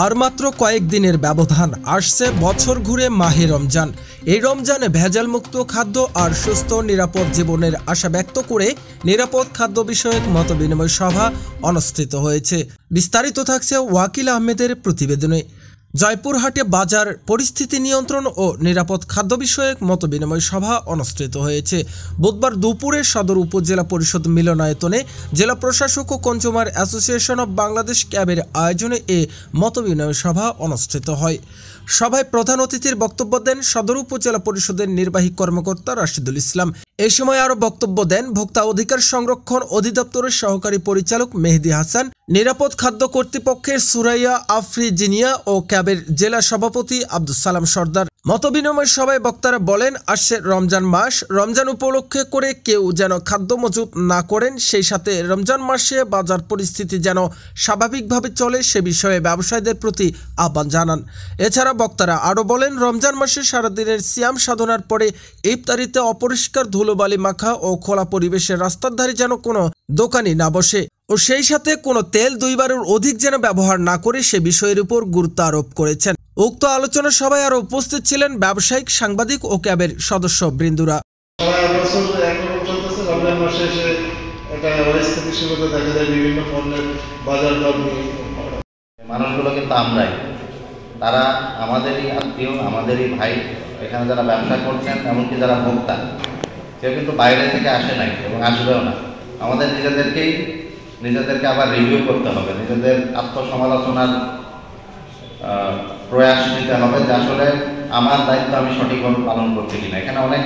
আর মাত্র কয়েকদিনের ব্যবধান, আসছে বছর ঘুরে মাহে রমজান। এই রমজানে ভেজালমুক্ত খাদ্য আর সুস্থ নিরাপদ জীবনের আশা ব্যক্ত করে নিরাপদ খাদ্য বিষয়ক মতবিনিময় সভা অনুষ্ঠিত হয়েছে। বিস্তারিত থাকছে ওয়াকিল আহমেদের প্রতিবেদনে। জয়পুরহাটে বাজার পরিস্থিতি নিয়ন্ত্রণ ও নিরাপদ খাদ্য বিষয়ক মতবিনিময় সভা অনুষ্ঠিত হয়েছে। বুধবার দুপুরে সদর উপজেলা পরিষদ মিলনায়তনে জেলা প্রশাসক ও কনজিউমার অ্যাসোসিয়েশন অব বাংলাদেশ ক্যাবের আয়োজনে এ মতবিনিময় সভা অনুষ্ঠিত হয়। সভায় প্রধান অতিথির বক্তব্য দেন সদর উপজেলা পরিষদের নির্বাহী কর্মকর্তা রাশিদুল ইসলাম। এ সময় আরও বক্তব্য দেন ভোক্তা অধিকার সংরক্ষণ অধিদপ্তরের সহকারী পরিচালক মেহেদি হাসান, নিরাপদ খাদ্য কর্তৃপক্ষের সুরাইয়া আফ্রিজিনিয়া ও ক্যাবের জেলা সভাপতি আব্দুল সালাম সর্দার। মতবিনিময় সভায় বক্তারা বলেন, আসছে রমজান মাস, রমজান উপলক্ষে করে কেউ যেন খাদ্য মজুত না করেন, সেই সাথে রমজান মাসে বাজার পরিস্থিতি যেন স্বাভাবিকভাবে চলে সে বিষয়ে ব্যবসায়ীদের প্রতি আহ্বান জানান। এছাড়া বক্তারা আরও বলেন, রমজান মাসে সারাদিনের সিয়াম সাধনার পরে ইফতারিতে অপরিষ্কার ধুলোবালি মাখা ও খোলা পরিবেশে রাস্তার ধারে যেন কোনো দোকানি না বসে ও সেই সাথে কোনো তেল 2 বারের অধিক যেন ব্যবহার না করে সে বিষয়ের উপর গুরুত্ব আরোপ করেছেন। উক্ত আলোচনা সভায় আরও উপস্থিত ছিলেন ব্যবসায়িক, সাংবাদিক ও ক্যাবের সদস্য বৃন্দরা। মানুষগুলো কিন্তু আমরাই, তারা আমাদেরই আত্মীয়, আমাদেরই ভাই। এখানে যারা ব্যবসা করছেন, এমনকি যারা ভোক্তা, কেউ কিন্তু বাইরে থেকে আসে নাই এবং আসবেও না। আমাদের নিজেদেরকে আবার রিভিউ করতে হবে, নিজেদের আত্মসমালোচনার প্রয়াস নিতে হবে যে আসলে আমার দায়িত্ব আমি সঠিকভাবে পালন করছি কিনা। এখানে অনেক